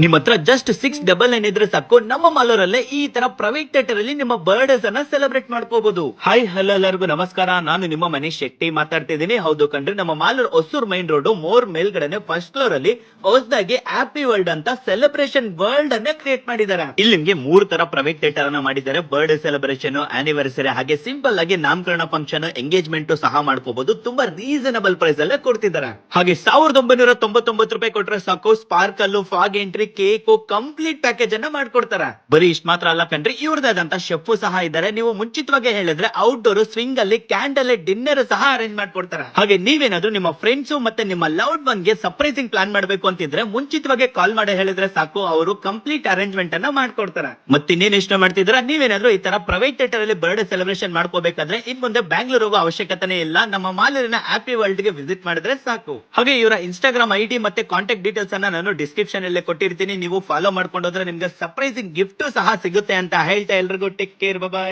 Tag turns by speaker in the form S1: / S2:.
S1: ನಿಮ್ಮ ಹತ್ರ ಜಸ್ಟ್ 699 ಇದ್ರೆ ಸಾಕು, ನಮ್ಮ ಮಾಲೂರಲ್ಲೇ ಈ ತರ ಪ್ರೈವೇಟ್ ಥಿಯೇಟರ್ ಅಲ್ಲಿ ನಿಮ್ಮ ಬರ್ಡೇಸ್ ಅನ್ನ ಸೆಲೆಬ್ರೇಟ್ ಮಾಡ್ಕೋಬಹುದು. ಹಾಯ್ ಹಲೋ ಎಲ್ಲರಿಗೂ ನಮಸ್ಕಾರ, ನಾನು ನಿಮ್ಮ ಮನೀಶ್ ಶೆಟ್ಟಿ ಮಾತಾಡ್ತಿದ್ದೀನಿ. ಹೌದು ಕಣ್ರಿ, ನಮ್ಮ Malur Hosur main road More ಮೇಲ್ಗಡೆನೆ ಫಸ್ಟ್ ಫ್ಲೋರ್ ಅಲ್ಲಿ ಹೊಸದಾಗಿ ಹ್ಯಾಪಿ ವರ್ಲ್ಡ್ ಅಂತ ಸೆಲೆಬ್ರೇಷನ್ ವರ್ಲ್ಡ್ ಅನ್ನ ಕ್ರಿಯೇಟ್ ಮಾಡಿದ್ದಾರೆ. ಇಲ್ಲಿ ನಿಮ್ಗೆ 3 ತರ ಪ್ರೈವೇಟ್ ಥಿಯೇಟರ್ ಅನ್ನ ಮಾಡಿದ್ದಾರೆ. ಬರ್ಡೇ ಸೆಲೆಬ್ರೇಷನ್, ಆನಿವರ್ಸರಿ, ಹಾಗೆ ಸಿಂಪಲ್ ಆಗಿ ನಾಮಕರಣ ಫಂಕ್ಷನ್, ಎಂಗೇಜ್ಮೆಂಟ್ ಸಹ ಮಾಡ್ಕೋಬಹುದು. ತುಂಬಾ ರೀಸನಬಲ್ ಪ್ರೈಸ್ ಅಲ್ಲೇ ಕೊಡ್ತಿದ್ದಾರೆ. ಹಾಗೆ 1999 ರೂಪಾಯಿ ಕೊಟ್ರೆ ಸಾಕು, sparkle, fog entry, cake, complete package ಅನ್ನ ಮಾಡ್ಕೊಡ್ತಾರೆ. ಬರೀ ಇಷ್ಟ ಮಾತ್ರ ಅಲ್ಲ ಕಣ್ರಿ, ಇವ್ರದಾದಂತ ಶೆಫ್ ಸಹ ಇದ್ದಾರೆ. ನೀವು ಮುಂಚಿತವಾಗಿ ಹೇಳಿದ್ರೆ ಔಟ್ಡೋರ್ ಸ್ವಿಂಗ್ ಅಲ್ಲಿ ಕ್ಯಾಂಡಲ್ ಡಿನ್ನರ್ ಸಹ ಅರೇಂಜ್ ಮಾಡ್ಕೊಡ್ತಾರೆ. ಹಾಗೆ ನೀವೇನಾದ್ರೂ ನಿಮ್ಮ ಫ್ರೆಂಡ್ಸ್ ಮತ್ತೆ ನಿಮ್ಮ ಲವ್ಡ್ ಒನ್ ಗೆ ಸರ್ಪ್ರೈಸಿಂಗ್ ಪ್ಲಾನ್ ಮಾಡ್ಬೇಕು ಅಂತಿದ್ರೆ ಮುಂಚಿತವಾಗಿ ಕಾಲ್ ಮಾಡಿ ಹೇಳಿದ್ರೆ ಸಾಕು, ಅವರು ಕಂಪ್ಲೀಟ್ ಅರೇಂಜ್ಮೆಂಟ್ ಅನ್ನ ಮಾಡ್ಕೊಡ್ತಾರೆ. ಮತ್ತಿನ್ನೇನ್ ಇಷ್ಟ ಮಾಡ್ತಿದ್ರ, ನೀವೇನಾದ್ರೂ ಈ ತರ ಪ್ರೈವೇಟ್ ಥಿಯೇಟರ್ ಅಲ್ಲಿ ಬರ್ಡೇ ಸೆಲೆಬ್ರೇಷನ್ ಮಾಡ್ಕೋಬೇಕಾದ್ರೆ ಇನ್ ಮುಂದೆ ಬ್ಯಾಂಗ್ಳೂರ್ ಹೋಗೋ ಅವಶ್ಯಕತೆ ಇಲ್ಲ. ನಮ್ಮ ಮಾಲೂರಿನ ಹ್ಯಾಪಿ ವರ್ಲ್ಡ್ ಗೆ ವಿಸಿಟ್ ಮಾಡಿದ್ರೆ ಸಾಕು. ಹಾಗೆ ಇವರ ಇನ್ಸ್ಟಾಗ್ರಾಮ್ ಐಡಿ ಮತ್ತೆ ಕಾಂಟ್ಯಾಕ್ಟ್ ಡೀಟೇಲ್ಸ್ ಅನ್ನ ನಾನು ಡಿಸ್ಕ್ರಿಪ್ಷನ್ ಅಲ್ಲಿ ಕೊಟ್ಟಿರ್ತೀನಿ. ನೀವು ಫಾಲೋ ಮಾಡ್ಕೊಂಡು ಹೋದ್ರೆ ನಿಮ್ಗೆ ಸರ್ಪ್ರೈಸಿಂಗ್ ಗಿಫ್ಟ್ ಸಹ ಸಿಗುತ್ತೆ ಅಂತ ಹೇಳ್ತಾ ಎಲ್ರಿಗೂ ಟೇಕ್ ಕೇರ್, ಬಾಯ್.